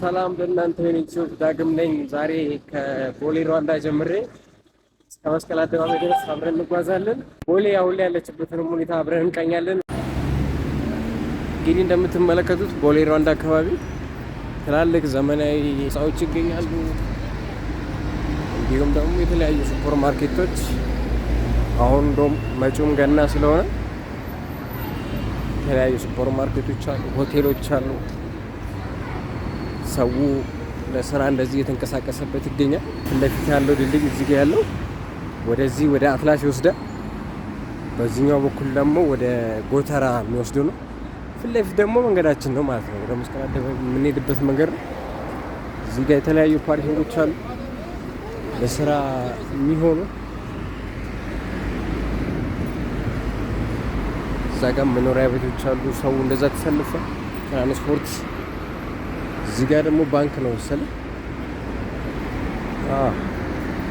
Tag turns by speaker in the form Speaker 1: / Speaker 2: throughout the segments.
Speaker 1: ሰላም ለእናንተ ዩቲዩብ ዳግም ነኝ። ዛሬ ከቦሌ ሩዋንዳ ጀምሬ እስከ መስቀል አደባባይ ድረስ አብረን እንጓዛለን። ቦሌ አሁን ላይ ያለችበትን ሁኔታ አብረን እንቃኛለን። እንግዲህ እንደምትመለከቱት ቦሌ ሩዋንዳ አካባቢ ትላልቅ ዘመናዊ ህንፃዎች ይገኛሉ። እንዲሁም ደግሞ የተለያዩ ሱፐር ማርኬቶች አሁን እንደውም መጪውም ገና ስለሆነ የተለያዩ ሱፐር ማርኬቶች አሉ፣ ሆቴሎች አሉ። ሰው ለስራ እንደዚህ የተንቀሳቀሰበት ይገኛል። ፊት ለፊት ያለው ድልድይ እዚህ ጋር ያለው ወደዚህ ወደ አትላስ ይወስዳል። በዚህኛው በኩል ደግሞ ወደ ጎተራ የሚወስደው ነው። ፊት ለፊት ደግሞ መንገዳችን ነው ማለት ነው። ወደ መስቀል አደባባይ የምንሄድበት መንገድ ነው። እዚህ ጋር የተለያዩ ፓርኪንጎች አሉ ለስራ የሚሆኑ። እዛ ጋር መኖሪያ ቤቶች አሉ። ሰው እንደዛ ተሰልፈ ትራንስፖርት። እዚህ ጋር ደግሞ ባንክ ነው መሰለኝ።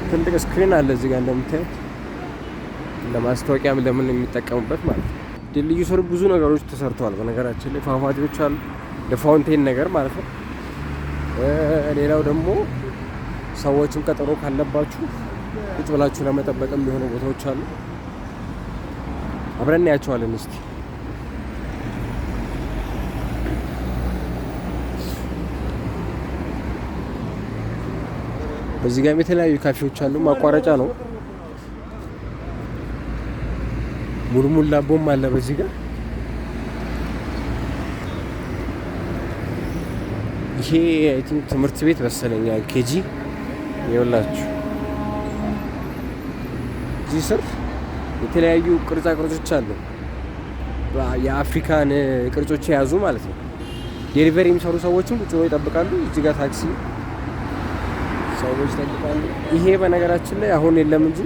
Speaker 1: ትልቅ ስክሪን አለ እዚህ ጋር እንደምታዩት፣ ለማስታወቂያም ለምን የሚጠቀሙበት ማለት ነው። ድልድዩ ስር ብዙ ነገሮች ተሰርተዋል። በነገራችን ላይ ፏፏቴዎች አሉ፣ ለፋውንቴን ነገር ማለት ነው። ሌላው ደግሞ ሰዎችም ቀጠሮ ካለባችሁ ቁጭ ብላችሁ ለመጠበቅ የሚሆኑ ቦታዎች አሉ። አብረን እናያቸዋለን እስቲ። በዚህ ጋር የተለያዩ ካፌዎች አሉ። ማቋረጫ ነው። ሙልሙል ዳቦም አለ በዚህ ጋር። ይሄ አይ ቲንክ ትምህርት ቤት መሰለኝ ኬጂ ይኸውላችሁ። እዚህ ስር የተለያዩ ቅርጻ ቅርጾች አሉ። የአፍሪካን ቅርጾች የያዙ ማለት ነው። ዴሊቨሪ የሚሰሩ ሰዎችም ቁጭ ብለው ይጠብቃሉ። እዚህ ጋር ታክሲ ሰዎች ይጠብቃሉ። ይሄ በነገራችን ላይ አሁን የለም እንጂ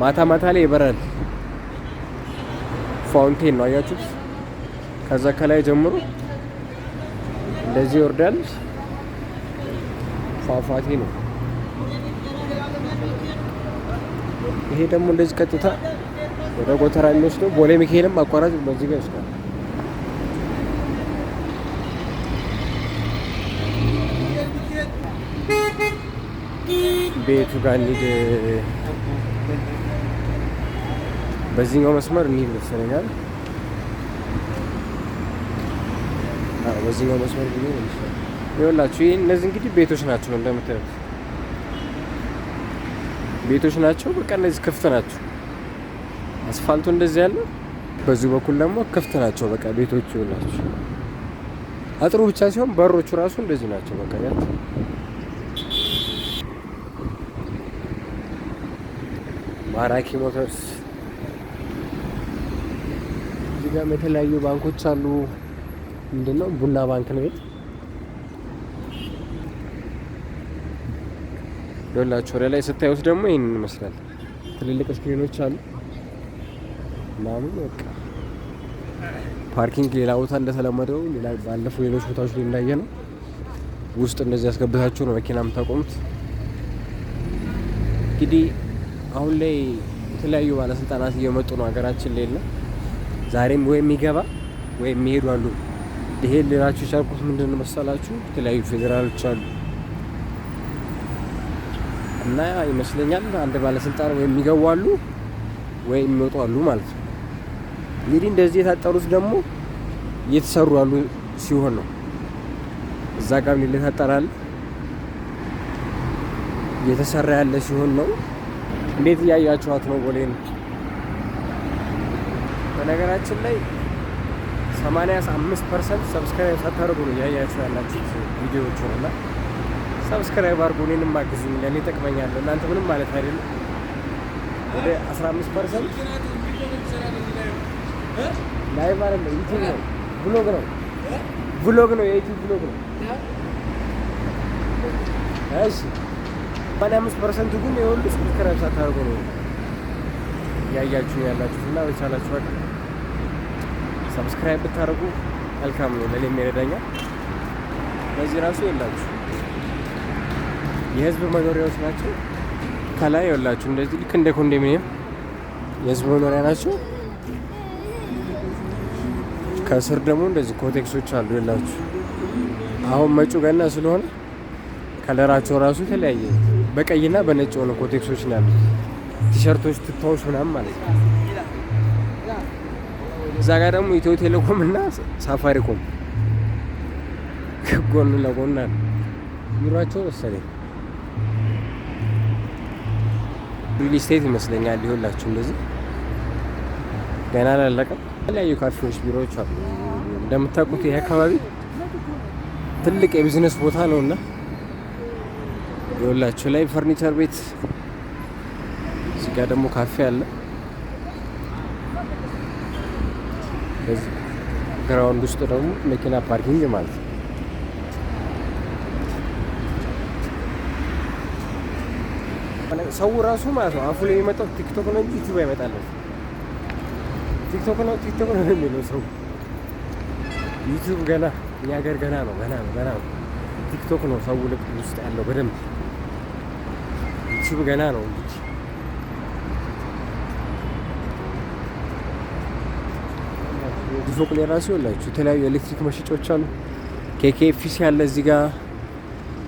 Speaker 1: ማታ ማታ ላይ ይበራል። ፋውንቴን ነው አያችሁት? ከዛ ከላይ ጀምሮ እንደዚህ ይወርዳል። ፏፏቴ ነው። ይሄ ደግሞ እንደዚህ ቀጥታ ወደ ጎተራ የሚወስደው ቦሌ ሚካኤልም አቋራጭ በዚህ ጋር ይወስዳል። ቤቱ ጋር እንሂድ። በዚህኛው መስመር እንሂድ መሰለኛል። በዚህኛው መስመር ብሎ ይኸውላችሁ። ይሄ እነዚህ እንግዲህ ቤቶች ናቸው እንደምታዩት፣ ቤቶች ናቸው። በቃ እነዚህ ክፍት ናቸው። አስፋልቱ እንደዚህ ያለ፣ በዚህ በኩል ደግሞ ክፍት ናቸው። በቃ ቤቶቹ ይኸውላችሁ። አጥሩ ብቻ ሲሆን በሮቹ ራሱ እንደዚህ ናቸው። በቃ ያት ማራኪ ሞተርስ። እዚህ ጋር የተለያዩ ባንኮች አሉ። ምንድነው? ቡና ባንክ ነው ይኸውላችሁ። ወደ ላይ ስታዩት ደግሞ ይሄንን ይመስላል። ትልልቅ ስክሪኖች አሉ ምናምን። በቃ ፓርኪንግ ሌላ ቦታ እንደተለመደው ሌላ ባለፈው ሌሎች ቦታዎች ላይ እንዳየ ነው። ውስጥ እንደዚህ ያስገብታችሁ ነው መኪና የምታቆሙት። እንግዲህ አሁን ላይ የተለያዩ ባለስልጣናት እየመጡ ነው ሀገራችን ላይ እና ዛሬም ወይም የሚገባ ወይም የሚሄዱ አሉ። ይሄ ሌላችሁ የቻልኩት ምንድን ነው መሰላችሁ? የተለያዩ ፌዴራሎች አሉ እና ይመስለኛል አንድ ባለስልጣን ወይም የሚገቡ አሉ ወይም የሚወጡ አሉ ማለት ነው። እንግዲህ እንደዚህ የታጠሩት ደግሞ እየተሰሩ ያሉ ሲሆን ነው። እዛ ጋር ምን ይታጠራል እየተሰራ ያለ ሲሆን ነው። እንዴት እያያችኋት ነው ቦሌን? በነገራችን ላይ 85% ሰብስክራይብ ሳታደርጉ ነው እያያችሁ ያላችሁት ቪዲዮዎች ነው። እና ሰብስክራይብ አድርጉ፣ እኔንም አግዙኝ፣ ለእኔ ይጠቅመኛል። እናንተ ምንም ማለት አይደለም። ወደ 15% ላይቭ አይደለም ዩቲዩብ ነው፣ ብሎግ ነው፣ ብሎግ ነው፣ የዩቲዩብ ብሎግ ነው። እሺ 85% ግን የሁሉ ሰብስክራይብ ሳታደርጉ ነው ያያችሁ ያላችሁት። እና በቻላችሁ በቃ ሰብስክራይብ ብታደርጉ መልካም ነው፣ ለኔም ይረዳኛል። በዚህ ራሱ የላችሁ የህዝብ መኖሪያዎች ናቸው። ከላይ የላችሁ እንደዚህ ልክ እንደ ኮንዶሚኒየም የህዝብ መኖሪያ ናቸው። ከስር ደግሞ እንደዚህ ኮቴክሶች አሉ የላችሁ። አሁን መጪው ገና ስለሆነ ከለራቸው ራሱ የተለያየ በቀይና በነጭ ሆነ ኮቴክሶች ነው ያሉት። ቲሸርቶች፣ ቱታዎች ምናምን ማለት ነው። እዛ ጋር ደግሞ ኢትዮ ቴሌኮም እና ሳፋሪኮም ጎን ለጎን አለ ቢሯቸው መሰለኝ። ሪል ስቴት ይመስለኛል። ይኸውላችሁ እንደዚህ ገና አላለቀም። የተለያዩ ካፌዎች፣ ቢሮዎች አሉ። እንደምታውቁት ይሄ አካባቢ ትልቅ የቢዝነስ ቦታ ነው እና ይኸውላችሁ ላይ ፈርኒቸር ቤት፣ እዚህ ጋር ደግሞ ካፌ አለ። በዚህ ግራውንድ ውስጥ ደግሞ መኪና ፓርኪንግ ማለት ነው። ሰው ራሱ ማለት ነው አፉ ላይ የሚመጣው ቲክቶክ ነው እንጂ ዩቲዩብ አይመጣለም። ቲክቶክ ነው የሚለው ሰው። ዩቲዩብ ገና እኛ ሀገር ገና ነው። ቲክቶክ ነው ሰው ልብ ውስጥ ያለው በደንብ። ዩቲዩብ ገና ነው እንጂ ፎቅ ላይ ራሱ ይኸውላችሁ የተለያዩ ኤሌክትሪክ መሸጫዎች አሉ። ኬኬኤፍሲ አለ እዚህ ጋር።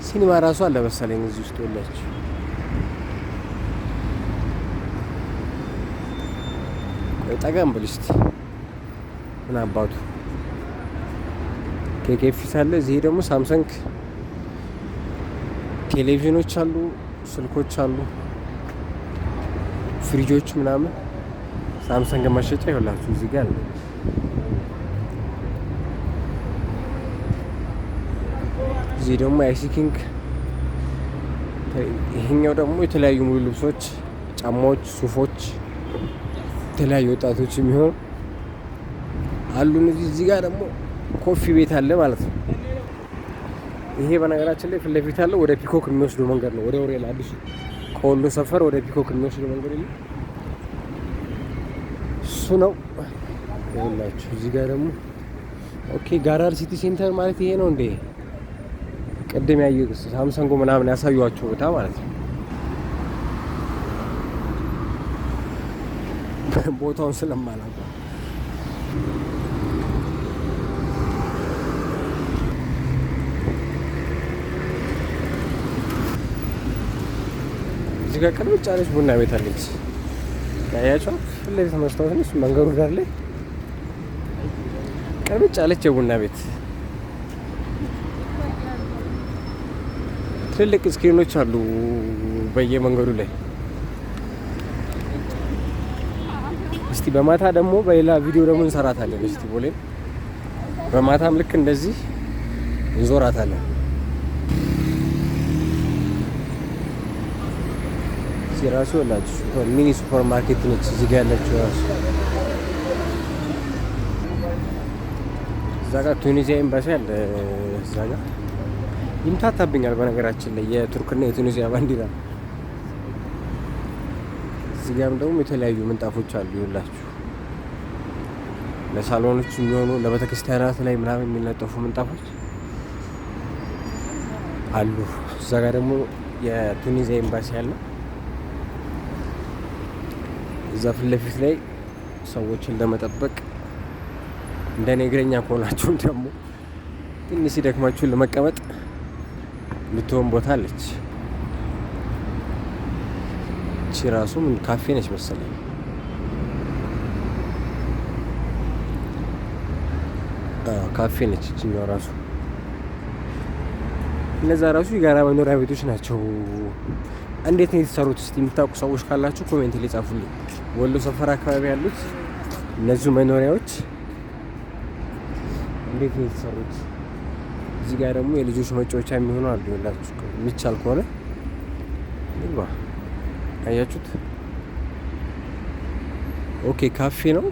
Speaker 1: ሲኒማ ራሱ አለ መሰለኝ እዚህ ውስጥ ይኸውላችሁ። ጠጋም ብል እስቲ ምን አባቱ ኬኬኤፍሲ አለ። እዚህ ደግሞ ሳምሰንግ ቴሌቪዥኖች አሉ፣ ስልኮች አሉ፣ ፍሪጆች ምናምን ሳምሰንግ መሸጫ ይኸውላችሁ እዚህ ጋር አለ። እዚህ ደግሞ አይሲ ኪንግ። ይሄኛው ደግሞ የተለያዩ ሙሉ ልብሶች፣ ጫማዎች፣ ሱፎች የተለያዩ ወጣቶች የሚሆኑ አሉ። እዚህ ጋር ደግሞ ኮፊ ቤት አለ ማለት ነው። ይሄ በነገራችን ላይ ፊት ለፊት ያለው ወደ ፒኮክ የሚወስደው መንገድ ነው። ወደ ወሬላ አዲሱ ከወሎ ሰፈር ወደ ፒኮክ የሚወስደው መንገድ ነው። እሱ ነው ይኸውላችሁ። እዚህ ጋር ደግሞ ኦኬ ጋራር ሲቲ ሴንተር ማለት ይሄ ነው እንዴ? ቅድም ያየው ሳምሰንግ ምናምን ያሳዩዋቸው ቦታ ማለት ነው። ቦታውን ስለማላውቀው እዚህ ጋር ቅልብጭ ያለች ቡና ቤት አለች። ያያቸው ፊት ለፊት መስታወት ነች። መንገዱ ዳር ላይ ቅልብጭ ያለች የቡና ቤት ትልልቅ ስክሪኖች አሉ በየመንገዱ ላይ። እስቲ በማታ ደግሞ በሌላ ቪዲዮ ደግሞ እንሰራታለን። እስቲ ቦሌ በማታም ልክ እንደዚህ እንዞራታለን። ሲራሱ ወላችሁ ሚኒ ሱፐር ማርኬት ነች እዚህ ጋር ያለችው ራሱ። እዛ ጋር ቱኒዚያ ኤምባሲ አለ። እዛ ጋር ይምታታብኛል በነገራችን ላይ የቱርክና የቱኒዚያ ባንዲራ። እዚህ ጋርም ደግሞ የተለያዩ ምንጣፎች አሉ ይላችሁ ለሳሎኖች የሚሆኑ ለቤተክርስቲያናት ላይ ምናምን የሚለጠፉ ምንጣፎች አሉ። እዛ ጋር ደግሞ የቱኒዚያ ኤምባሲ አለ። እዛ ፊት ለፊት ላይ ሰዎችን ለመጠበቅ እንደኔ እግረኛ ከሆናችሁ ደግሞ ትንሽ ሲደክማችሁን ለመቀመጥ የምትሆን ቦታ አለች። እቺ ራሱ ምን ካፌ ነች መሰለኝ። ካፌ ነች እቺኛው ራሱ። እነዛ ራሱ የጋራ መኖሪያ ቤቶች ናቸው። እንዴት ነው የተሰሩት? እስቲ የምታውቁ ሰዎች ካላችሁ ኮሜንት ላይ ጻፉልኝ። ወሎ ሰፈር አካባቢ ያሉት እነዚህ መኖሪያዎች እንዴት ነው የተሰሩት? እዚህ ጋር ደግሞ የልጆች መጫወቻ የሚሆኑ አሉ ይላችሁ የሚቻል ከሆነ ይባ አያችሁት። ኦኬ ካፌ ነው።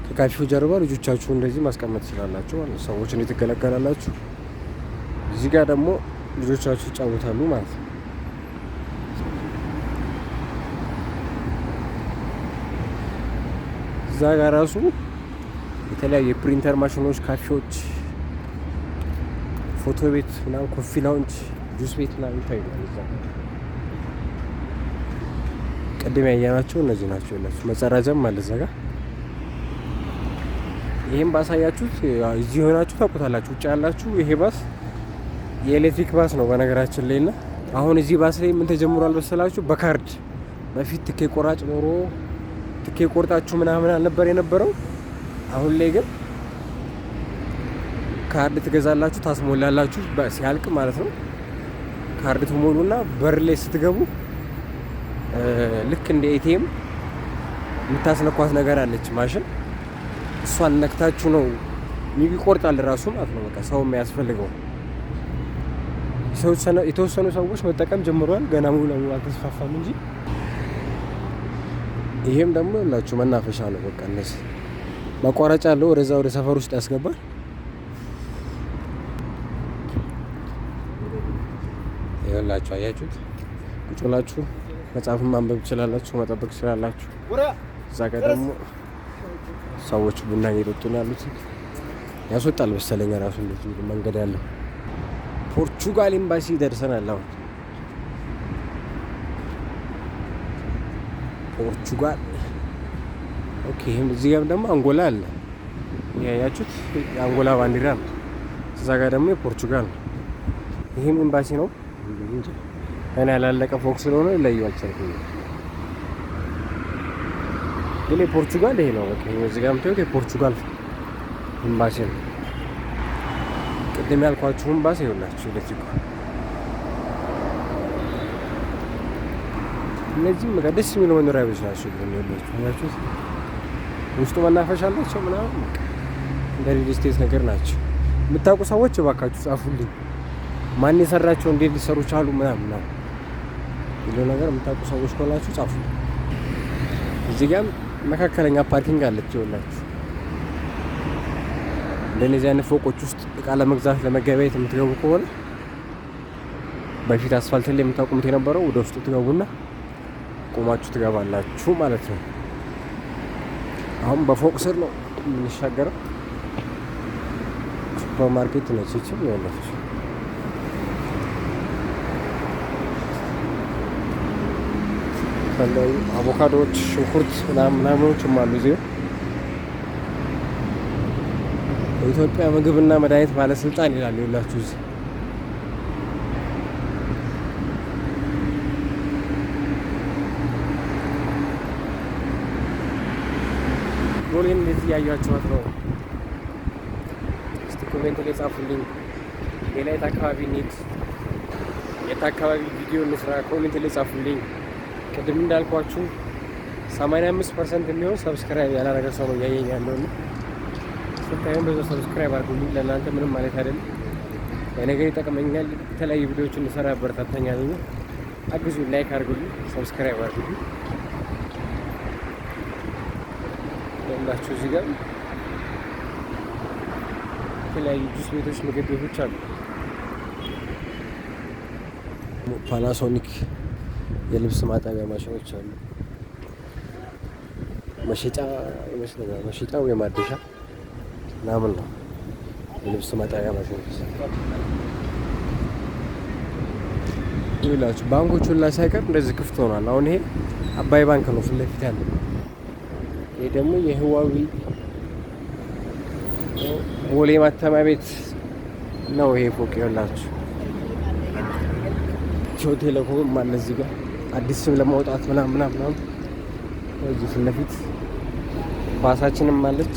Speaker 1: ከካፌው ጀርባ ልጆቻችሁ እንደዚህ ማስቀመጥ ትችላላችሁ ማለት ነው። ሰዎች እንዴት ትገለገላላችሁ። እዚህ ጋር ደግሞ ልጆቻችሁ ይጫወታሉ ማለት ነው። እዛ ጋር ራሱ የተለያዩ የፕሪንተር ማሽኖች፣ ካፌዎች፣ ፎቶ ቤት ምናምን፣ ኮፊ ላውንጅ፣ ጁስ ቤት ምናምን ይታያል። እዛ ቅድም ያየናቸው እነዚህ ናቸው ያላችሁ። መጸዳጃም አለ እዛ ጋር። ይሄን ባሳያችሁት እዚህ ሆናችሁ ታውቁታላችሁ። ውጭ ያላችሁ ይሄ ባስ የኤሌክትሪክ ባስ ነው በነገራችን ላይ እና አሁን እዚህ ባስ ላይ ምን ተጀምሯል መሰላችሁ? በካርድ በፊት ትኬ ቆራጭ ኖሮ ትኬ ቆርጣችሁ ምናምን አልነበር የነበረው። አሁን ላይ ግን ካርድ ትገዛላችሁ፣ ታስሞላላችሁ ሲያልቅ ማለት ነው። ካርድ ትሞሉና በር ላይ ስትገቡ ልክ እንደ ኤቲኤም የምታስነኳት ነገር አለች ማሽን። እሷን ነክታችሁ ነው ይቆርጣል ራሱ ማለት ነው። በቃ ሰው የሚያስፈልገው የተወሰኑ ሰዎች መጠቀም ጀምሯል። ገና ሙሉ ለሙሉ አልተስፋፋም እንጂ ይሄም ደግሞ ላችሁ መናፈሻ ነው። በቃ እነዚህ ማቋረጫ አለው ወደዛ ወደ ሰፈር ውስጥ ያስገባል። ይኸውላችሁ አያችሁት? ቁጭ ብላችሁ መጽሐፍን ማንበብ ትችላላችሁ፣ መጠበቅ ትችላላችሁ። እዛ ጋር ደግሞ ሰዎች ቡና እየጠጡ ነው ያሉት። ያስወጣል መሰለኝ ራሱ እንደዚህ መንገድ ያለው። ፖርቹጋል ኤምባሲ ደርሰናል። አሁን ፖርቹጋል ኦኬ። እዚህ ጋር ደግሞ አንጎላ አለ። ያያችሁት የአንጎላ ባንዲራ ነው። እዛ ጋር ደግሞ የፖርቹጋል ነው። ይሄም ኤምባሲ ነው እንጂ እኔ ያላለቀ ፎቅ ስለሆነ ለዩ አልቻልኩም። ግን የፖርቹጋል ይሄ ነው በቃ። እዚህ ጋር የምታዩት የፖርቹጋል ኤምባሲ ነው። ቅድም ያልኳችሁ ኤምባሲ ይኸውላችሁ ለዚህ እነዚህም በቃ ደስ የሚሉ መኖሪያ ቤቶች ናቸው። ግን ይኸውላችሁ ውስጡ መናፈሻ አላቸው ምናምን እንደ ሪል ስቴት ነገር ናቸው። የምታውቁ ሰዎች እባካችሁ ጻፉልኝ። ማን የሰራቸው እንዴት ሊሰሩ ቻሉ ምናምን ነው ይሄ ነገር የምታውቁ ሰዎች ከሆናችሁ ጻፉ። እዚህ ጋር መካከለኛ ፓርኪንግ አለች ይኸውላችሁ። እንደነዚህ አይነት ፎቆች ውስጥ እቃ ለመግዛት ለመገበያየት የምትገቡ ከሆነ በፊት አስፋልት ላይ የምታቆሙት የነበረው ወደ ውስጥ ትገቡና ቆማችሁ ትገባላችሁ ማለት ነው። አሁን በፎቅ ስር ነው የምንሻገረው። ሱፐር ማርኬት ነች ይችም ይኸውላችሁ። ፈለይ አቮካዶዎች፣ ሽንኩርት ምናምኖችም አሉ እዚህ። የኢትዮጵያ ምግብና መድኃኒት ባለስልጣን ይላል ይላችሁ እዚህ። ጎሌን እንደዚህ ያያችኋት ነው። እስቲ ኮሜንት ላይ ጻፉልኝ። ሌላ የት አካባቢ እንሂድ፣ የት አካባቢ ቪዲዮ እንስራ፣ ኮሜንት ላይ ጻፉልኝ። ቅድም እንዳልኳችሁ 85% የሚሆን ሰብስክራይብ ያላረገ ሰው ነው እያየኝ ያለው እና ስታዩን በዛ ሰብስክራይብ አድርጉልኝ። ለእናንተ ምንም ማለት አይደለም፣ ለነገር ይጠቅመኛል። የተለያዩ ቪዲዮዎችን እንሰራ ያበረታተኛል። አግዙኝ፣ ላይክ አድርጉልኝ፣ ሰብስክራይብ አድርጉልኝ። ሁላችሁ እዚህ ጋር የተለያዩ ጁስ ቤቶች፣ ምግብ ቤቶች አሉ። ፓናሶኒክ የልብስ ማጠቢያ ማሽኖች አሉ። መሸጫ ይመስለኛል፣ መሸጫ ወይ ማደሻ ምናምን ነው። የልብስ ማጠቢያ ማሽኖች ይላችሁ። ባንኮቹ ላይ ሳይቀር እንደዚህ ክፍት ሆኗል። አሁን ይሄ አባይ ባንክ ነው ፊት ለፊት ያለው። ይሄ ደግሞ የህዋዊ ቦሌ ማተሚያ ቤት ነው። ይሄ ፎቅ ይላችሁ። ኢትዮ ቴሌኮም አለ እዚህ ጋር አዲስ ስም ለማውጣት ምናምን እዚህ ፊት ለፊት ባሳችንም አለች።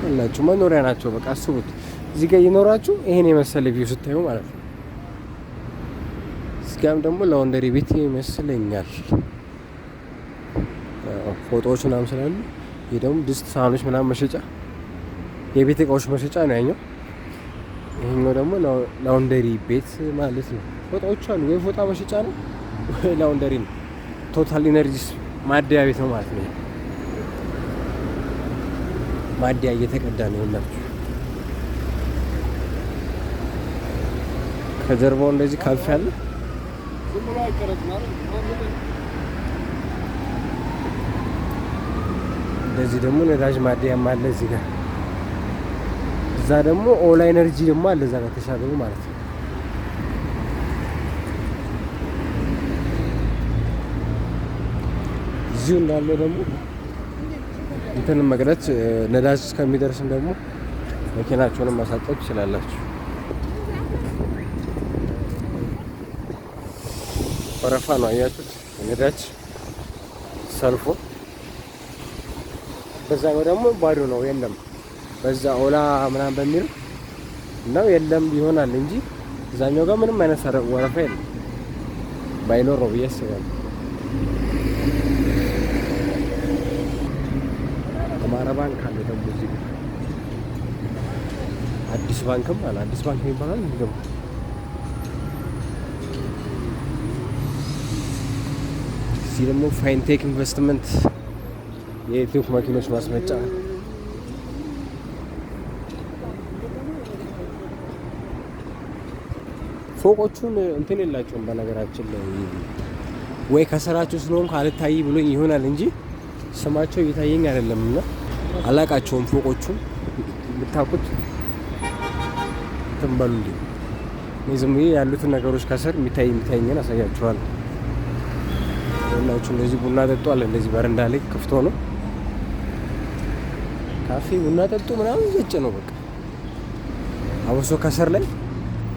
Speaker 1: ሁላችሁ መኖሪያ ናቸው። በቃ አስቡት እዚህ ጋር እየኖራችሁ ይሄን የመሰለ ቪው ስታዩ ማለት ነው። እዚህ ጋርም ደግሞ ላውንደሪ ቤት ይመስለኛል ፎቶዎች ምናምን ስላሉ። ይሄ ደግሞ ድስት፣ ሳህኖች ምናምን መሸጫ የቤት እቃዎች መሸጫ ነው ያኛው። ይሄኛው ደግሞ ላውንደሪ ቤት ማለት ነው። ፎጣዎች አሉ። ወይ ፎጣ መሸጫ ነው ወይ ላውንደሪ ነው። ቶታል ኢነርጂስ ማደያ ቤት ነው ማለት ነው። ማደያ እየተቀዳ ነው ያላችሁ። ከጀርባው እንደዚህ ካፌ አለ። እንደዚህ ደግሞ ነዳጅ ማደያም አለ እዚህ ጋር። እዛ ደግሞ ኦላ ኤነርጂ ደግሞ አለ እዛ ጋር ተሻገሩ ማለት ነው። እዚሁ እንዳለው ደግሞ እንትንም መቅረት ነዳጅ እስከሚደርስም ደግሞ መኪናቸውንም ማሳጠብ ትችላላችሁ። ወረፋ ነው አያችሁት? ነዳጅ ሰልፎ በዛኛው ደግሞ ባዶ ነው የለም። በዛ ኦላ ምናምን በሚል ነው የለም ይሆናል እንጂ እዛኛው ጋር ምንም አይነት ወረፋ የለም። ባይኖር ነው ብዬ አስባለሁ። አማራ ባንክ አለ ደግሞ እዚህ አዲስ ባንክም አለ። አዲስ ባንክ የሚባለው ደግሞ እዚህ ደግሞ ፋይንቴክ ኢንቨስትመንት የኤሌክትሪክ መኪኖች ማስመጫ ፎቆቹን እንትን የላቸውም። በነገራችን ላይ ወይ ከስራቸው ስለሆንኩ አልታይ ብሎኝ ይሆናል እንጂ ስማቸው እየታየኝ አይደለም እና አላቃቸውም። ፎቆቹን የምታውቁት ትንበሉልኝ። ዝም ብዬ ያሉትን ነገሮች ከስር የሚታየኝን አሳያችኋለሁ። ሁላችሁ እንደዚህ ቡና ጠጡ አለ። እንደዚህ በረንዳ ላይ ክፍት ሆኖ ካፌ ቡና ጠጡ ምናምን ዘጭ ነው በቃ። አብሶ ከስር ላይ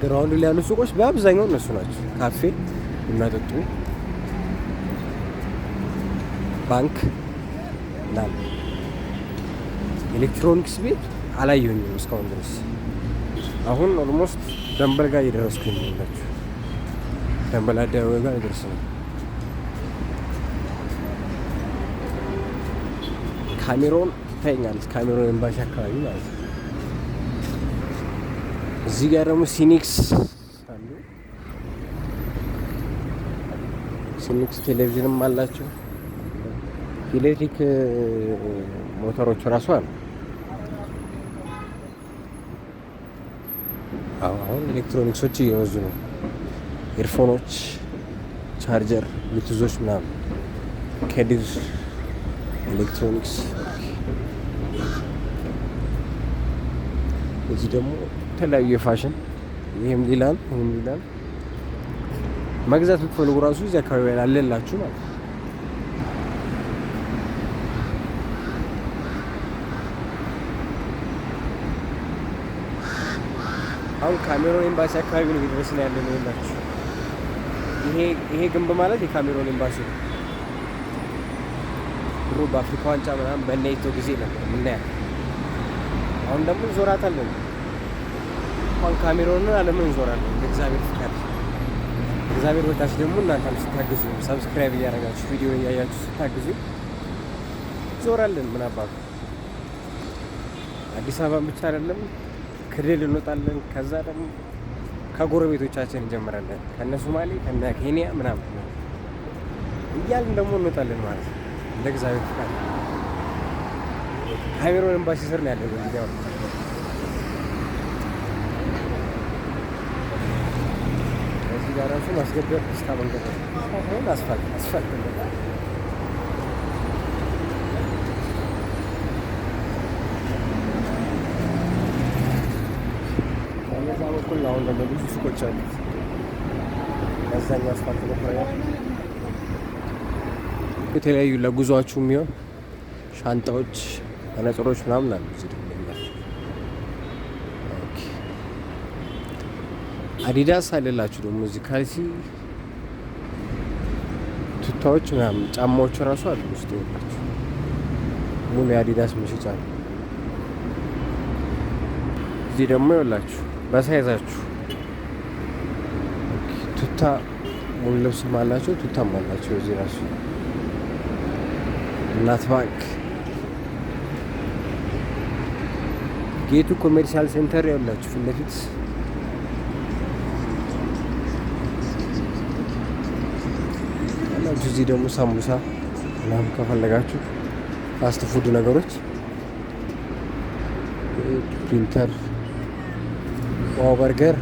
Speaker 1: ግራውንድ ላይ ያሉ ሱቆች በአብዛኛው እነሱ ናቸው። ካፌ ቡና ጠጡ፣ ባንክ እና ኤሌክትሮኒክስ ቤት አላየሁኝም እስካሁን ድረስ። አሁን ኦልሞስት ደንበል ጋር እየደረስኩኝ ነው። ደንበል አደባባይ ጋር እየደረስ ነው። ካሜሮን ታይኛለች። ካሜሮን ኤምባሲ አካባቢ ማለት ነው። እዚህ ጋር ደግሞ ሲኒክስ አሉ። ሲኒክስ ቴሌቪዥንም አላቸው። ኤሌክትሪክ ሞተሮች ራሱ አሉ። አሁን ኤሌክትሮኒክሶች እየበዙ ነው። ኤርፎኖች፣ ቻርጀር፣ ብሉቱዞች ምናምን ከዲር ኤሌክትሮኒክስ። እዚህ ደግሞ የተለያዩ የፋሽን ይህም ሊላል ይህም ሊላል መግዛት ብትፈልጉ ራሱ እዚህ አካባቢ አለላችሁ ማለት ነው። አሁን ካሜሮን ኤምባሲ አካባቢ ነው እየደረስን ያለ ነው ያላችሁ። ይሄ ግንብ ማለት የካሜሮን ኤምባሲ ነው። ድሮ በአፍሪካ ዋንጫ ምናምን በኔቶ ጊዜ ነበር የምናያት። አሁን ደግሞ እንዞራታለን። እንኳን ካሜሮንን ዓለምን እንዞራለን። እግዚአብሔር ፍቃድ። እግዚአብሔር ወዳች ደግሞ እናንተም ስታግዙ ሰብስክራይብ እያደረጋችሁ ቪዲዮ እያያችሁ ስታግዙ እንዞራለን። ምን አባቱ አዲስ አበባን ብቻ አይደለም ክልል እንወጣለን። ከዛ ደግሞ ከጎረቤቶቻችን እንጀምራለን። ከነ ሶማሌ ከነ ኬንያ ምናምን እያልን ደግሞ እንወጣለን ማለት ነው። እንደ እግዚአብሔር ፍቃድ ካሜሮን ኤምባሲ ስር ነው ያለው። እንግዲህ እዚህ ጋር ራሱ ማስገቢያ ፒስታ መንገድ ነው። አሁን አስፋልት ነው። ከዛ በኩል አሁን ደግሞ ብዙ ሱቆች አሉ። ከዛኛው አስፋልት ነው ፍሬያ የተለያዩ ለጉዟችሁ የሚሆን ሻንጣዎች፣ መነጽሮች ምናምን አሉ። እዚህ ደግሞ አዲዳስ አለላችሁ። ደግሞ እዚህ ካልሲ፣ ቱታዎች ምናምን ጫማዎች ራሱ አሉ ውስጥ ይወላችሁ ሙሉ የአዲዳስ መሸጫ ነው። እዚህ ደግሞ ይወላችሁ በሳይዛችሁ ቱታ ሙሉ ልብስም አላቸው፣ ቱታም አላቸው። እዚህ ራሱ እናት ባንክ ጌቱ ኮሜርሻል ሴንተር ያላችሁ ፊት ለፊት ያላችሁ። እዚህ ደግሞ ሳምቡሳ ምናምን ከፈለጋችሁ ፋስት ፉድ ነገሮች፣ ፕሪንተር፣ ዋው በርገር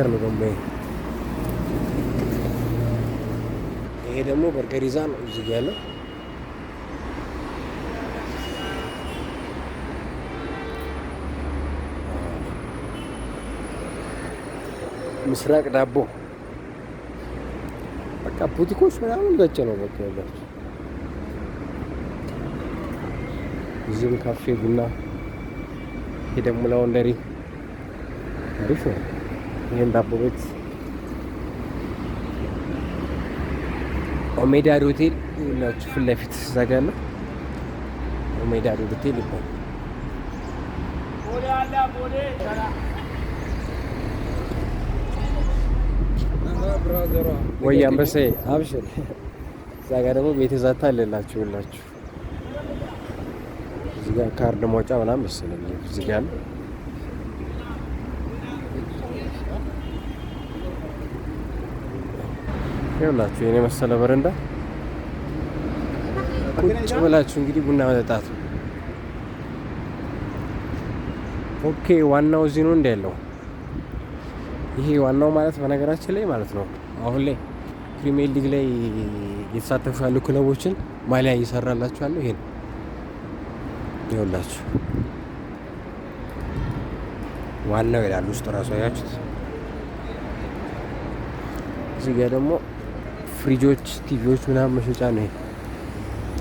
Speaker 1: ነው ደግሞ ይሄ ደግሞ በርገር ይዛ ነው እዚህ ጋር ያለው። ምስራቅ ዳቦ በቃ ቡቲኮች ምናምን በጭ ነው በቃ ያላችሁ። እዚህም ካፌ ቡና፣ ይሄ ደግሞ ላውንደሪ አሪፍ ነው። ይሄም ዳቦ ቤት ኦሜዳድ ሆቴል ናቸው ፊት ለፊት እዛ ጋ ያለው ኦሜዳድ ሆቴል ይባላል። ወይ አንበሳዬ አብሽር። እዛ ጋ ደግሞ ቤተ ዛታ አለላችሁ ሁላችሁ። እዚህ ጋር ካርድ ማውጫ ምናምን መሰለኝ እዚህ ጋር ነው። ይኸውላችሁ የኔ መሰለ በረንዳ ቁጭ ብላችሁ እንግዲህ ቡና መጠጣት ነው። ኦኬ ዋናው እዚህ ነው እንደ ያለው። ይሄ ዋናው ማለት በነገራችን ላይ ማለት ነው አሁን ላይ ፕሪሚየር ሊግ ላይ እየተሳተፉ ያሉ ክለቦችን ማሊያ እየሰራላችሁ ያለው ይሄ ነው። ይኸውላችሁ ዋናው ይላል ውስጥ ራሱ አያችሁት። እዚህ ጋር ደግሞ ፍሪጆች፣ ቲቪዎች ምናምን መሸጫ ነው።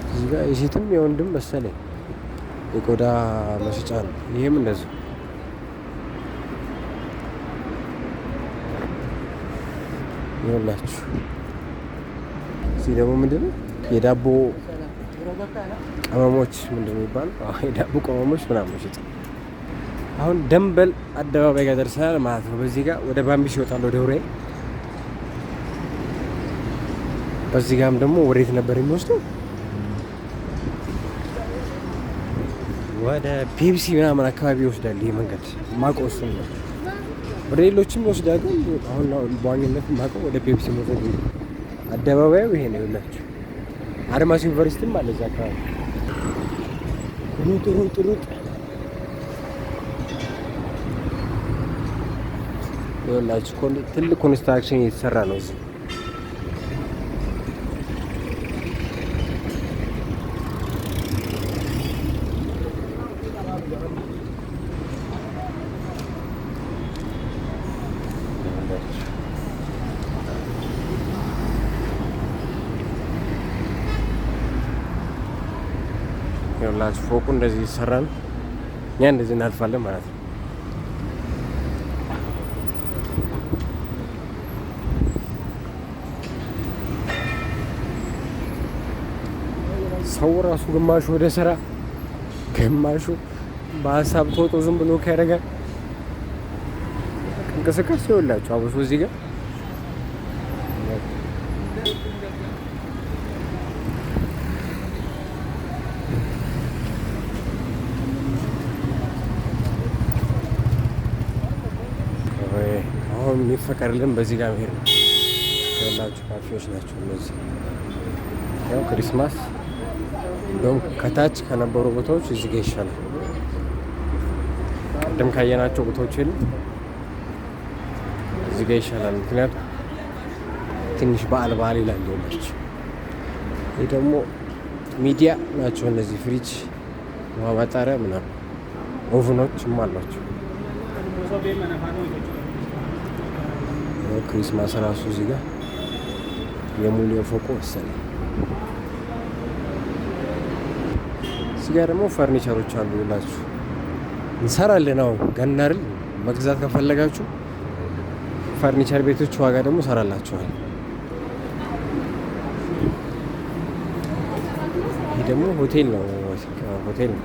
Speaker 1: እዚህ ጋር የሴትም የወንድም መሰለኝ የቆዳ መሸጫ ነው። ይሄም እንደዚህ ይኸውላችሁ። እዚህ ደግሞ ምንድነው የዳቦ ቅመሞች ምንድነው የሚባለው? የዳቦ ቅመሞች ምናምን መሸጫ። አሁን ደንበል አደባባይ ጋር ደርሰናል ማለት ነው። በዚህ ጋር ወደ ባምቢስ ይወጣል ወደ ውሬ። በዚህ ጋርም ደግሞ ወዴት ነበር የሚወስደው? ወደ ፔፕሲ ምናምን አካባቢ ይወስዳል። ይሄ መንገድ ማውቀው እሱን ነው። ወደ ሌሎችም ይወስዳል፣ ግን አሁን በዋኝነት ማውቀው ወደ ፔፕሲ መውሰድ ነው። አደባባዩ ይሄ ነው ይላችሁ። አድማስ ዩኒቨርሲቲም አለ እዛ አካባቢ። ሩጥ ይኸውላችሁ ትልቅ ኮንስትራክሽን እየተሰራ ነው እዚህ። ይኸውላችሁ ፎቁ እንደዚህ ይሰራል። እኛ እንደዚህ እናልፋለን ማለት ነው። ሰው ራሱ ግማሹ ወደ ስራ፣ ግማሹ በሀሳብ ተወጦ ዝም ብሎ ያደርጋል። እንቅስቃሴ ይኸውላችሁ አብሶ እዚህ ጋር አሁን የሚፈቀድልን በዚህ ጋር መሄድ ነው። ያላችሁ ካፌዎች ናቸው እነዚህ። ያው ክሪስማስ እንደውም ከታች ከነበሩ ቦታዎች እዚህ ጋር ይሻላል። ቅድም ካየናቸው ቦታዎች የሉ እዚህ ጋር ይሻላል። ምክንያቱም ትንሽ በዓል ይላል ያላችሁ። ይህ ደግሞ ሚዲያ ናቸው እነዚህ ፍሪጅ፣ ውሃ ማጣሪያ ምናምን ኦቭኖችም አሏቸው። ክሪስማስ ራሱ እዚህ ጋር የሙሉ የፎቁ መሰለኝ። እዚህ ጋር ደግሞ ፈርኒቸሮች አሉ ይላችሁ። እንሰራለን ነው ገናርል መግዛት ከፈለጋችሁ ፈርኒቸር ቤቶች ዋጋ ደግሞ ሰራላችኋል። ይህ ደግሞ ሆቴል ነው፣ ሆቴል ነው።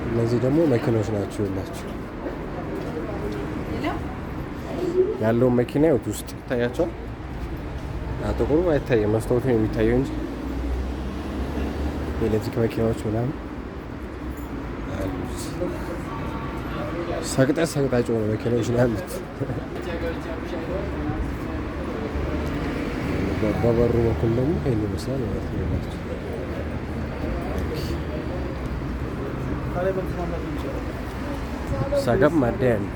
Speaker 1: እነዚህ ደግሞ መኪኖች ናቸው ይላችሁ። ያለው መኪና ውስጥ ይታያቸዋል። ጥቁሩ አይታየም፣ መስታወቱ ነው የሚታየው እንጂ የኤሌክትሪክ መኪናዎች ምናምን ሰቅጣጭ ሆነ መኪናዎች ነው ያሉት። በበሩ በኩል ደግሞ ይሄን ይመስላል ማለት ነው። ሳገብ ማደያ ነው።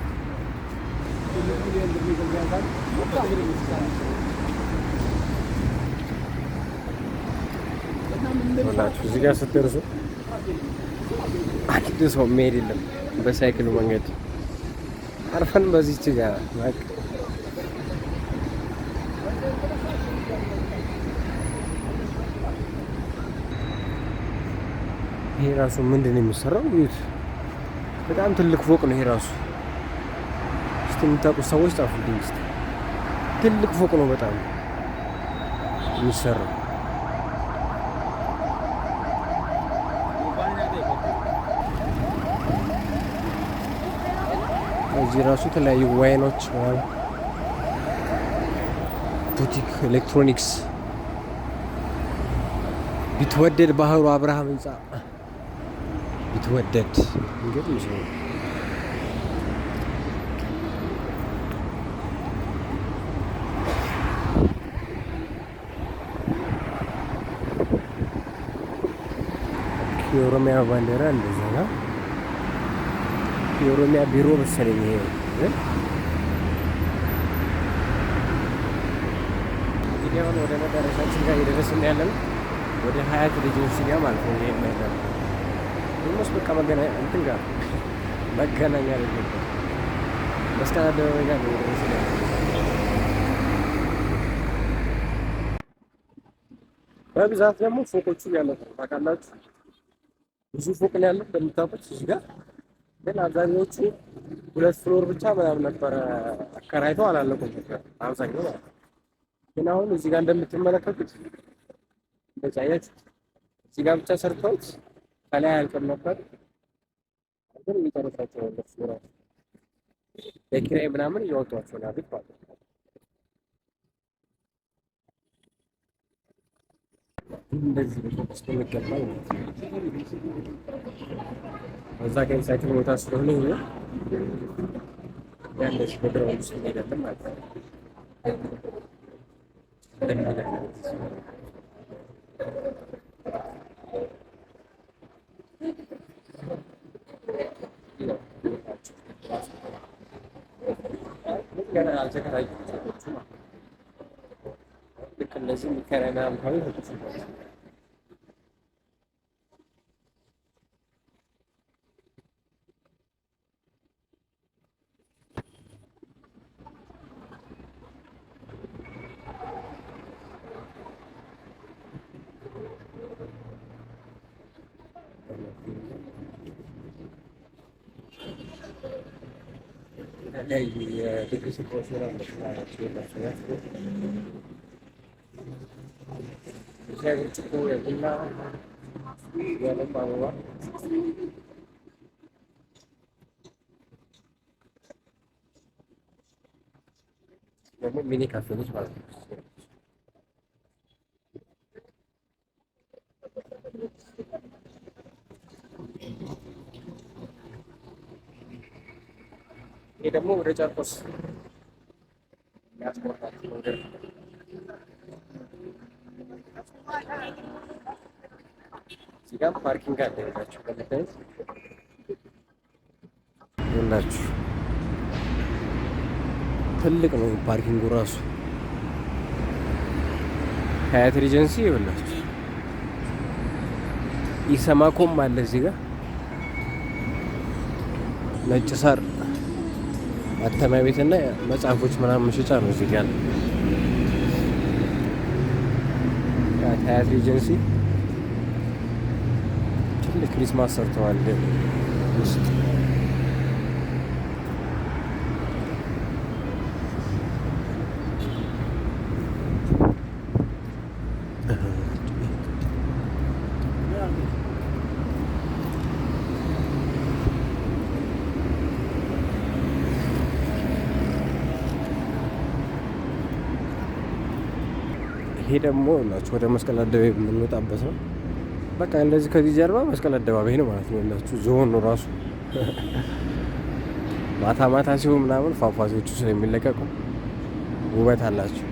Speaker 1: እዚህ ጋር ስትደርሱ አንድ ሰው መሄድ የለም በሳይክሉ መንገድ አርፈን በዚህች ጋር ይሄ ራሱ ምንድን ነው የሚሰራው? ይሁት በጣም ትልቅ ፎቅ ነው ይሄ ራሱ። እስቲ የምታውቁት ሰዎች ጻፉልኝ እስቲ። ትልቅ ፎቅ ነው በጣም የሚሰራው። እዚህ ራሱ የተለያዩ ዋይኖች ቡቲክ፣ ኤሌክትሮኒክስ፣ ቢትወደድ ባህሩ አብርሃም ህንፃ ቢትወደድ እንግዲህ ነው። የኦሮሚያ ባንዲራ እንደዛ ነው። የኦሮሚያ ቢሮ መሰለኝ ይሄ። እንግዲህ አሁን ወደ መዳረሻችን ጋር እየደረስን ያለን ወደ ሀያት ሬጀንሲ ጋር ማለት ነው። ይሄ ነገር ኦልሞስት በቃ እንትን ጋር መገናኛ አይደለም መስቀል አደባባይ ጋር ነው እየደረስን ያለን። በብዛት ደግሞ ፎቆቹ ያለው ታውቃላችሁ፣ ብዙ ፎቅ ነው ያለው እንደምታውቁት እዚህ ጋር። ግን አብዛኞቹ 2 ፍሎር ብቻ ምናምን ነበረ አከራይተው አላለቁም አብዛኛው ማለት ነው። ግን አሁን እዚህ ጋር እንደምትመለከቱት በጫየት እዚህ ጋር ብቻ ሰርተውት ከላይ አልቀም ነበር። ግን እየጨረሳቸው ነው ፍሎር በኪራይ ምናምን እያወጧቸው ነው አቤት ማለት ነው። እንደዚህ በፎከስ የሚገባው እዛ ጋር ሳይክል ቦታ ስለሆነ ይሄ ያለሽ በግራውንድ ውስጥ አይደለም ማለት ነው። ገና አልተከራየሁም። ልክ እንደዚህ የሚከራይ ምናምን ካሉ የድግስ እቃዎች ምናምን ናቸው የላቸው ሻይ ብርጭቆ፣ የቡና፣ የአበባ አበባ ደግሞ ሚኒ ካፌ ነች ማለት ነው። ይሄ ደግሞ ወደ ጨርቆስ ያስቆርጣችሁ መንገድ ነው። እዚህ ጋር ፓርኪንግ አለ ያላችሁ ለምታዩት ሁላችሁ ትልቅ ነው ፓርኪንጉ ራሱ። ሀያት ሪጀንሲ ይኸውላችሁ ኢሰማኮም አለ እዚህ ጋር ነጭ ሳር ማተሚያ ቤትና መጽሐፎች ምናምን መሸጫ ነው እዚህ ጋር ሀያት ሪጀንሲ። ትልቅ ክሪስማስ ሰርተዋል ውስጥ ይሄ ደግሞ ናችሁ ወደ መስቀል አደባባይ የምንወጣበት ነው። በቃ እንደዚህ ከዚህ ጀርባ መስቀል አደባባይ ነው ማለት ነው። ያላችሁ ዞን ነው ራሱ። ማታ ማታ ሲሆን ምናምን ፏፏቴዎቹ ስለሚለቀቁ ውበት አላቸው።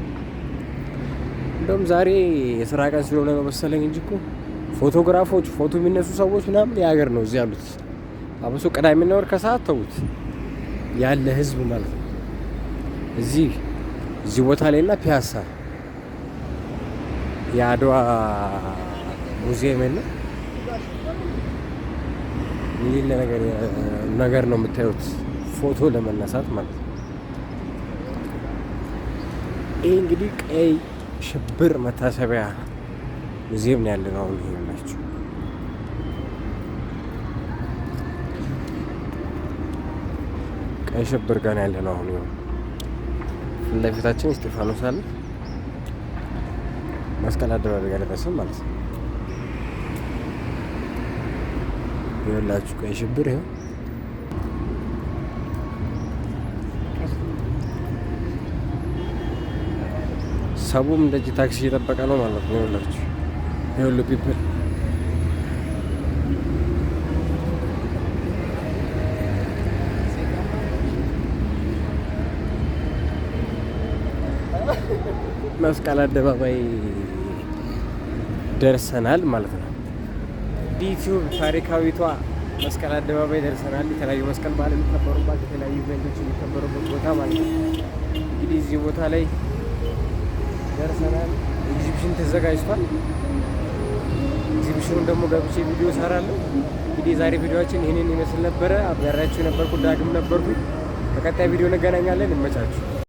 Speaker 1: እንደውም ዛሬ የስራ ቀን ስለሆነ ነው መሰለኝ እንጂ እኮ ፎቶግራፎች፣ ፎቶ የሚነሱ ሰዎች ምናምን የሀገር ነው እዚህ ያሉት። አብሶ ቅዳሜና እሑድ ከሰዓት ተውት ያለ ህዝብ ማለት ነው እዚህ ቦታ ላይ እና ፒያሳ የአድዋ ሙዚየም ነው። የሌለ ነገር ነው የምታዩት ፎቶ ለመነሳት ማለት ነው። ይህ እንግዲህ ቀይ ሽብር መታሰቢያ ሙዚየም ነው ያለነው አሁን። ይሄ ናቸው ቀይ ሽብር ጋር ነው ያለነው አሁን። ይኸው ፊት ለፊታችን እስጢፋኖስ አለ። መስቀል አደባባይ ጋር ደረስን ማለት ነው። ይኸውላችሁ ቀይ ሽብር ይኸው ሰቡም እንደዚህ ታክሲ እየጠበቀ ነው ማለት ነው። ይኸውላችሁ ይኸውሉ ፒፕል መስቀል አደባባይ ደርሰናል ማለት ነው። ዩቲዩብ ታሪካዊቷ መስቀል አደባባይ ደርሰናል። የተለያዩ መስቀል በዓል የሚከበሩባት የተለያዩ ኢቨንቶች የሚከበሩበት ቦታ ማለት ነው። እንግዲህ እዚህ ቦታ ላይ ደርሰናል። ኤግዚቢሽን ተዘጋጅቷል። ኤግዚቢሽኑን ደግሞ ገብቼ ቪዲዮ እሰራለሁ። እንግዲህ የዛሬ ቪዲዮችን ይህንን ይመስል ነበረ። አብራራችሁ የነበርኩ ዳግም ነበርኩ። በቀጣይ ቪዲዮ እንገናኛለን። ይመቻችሁ።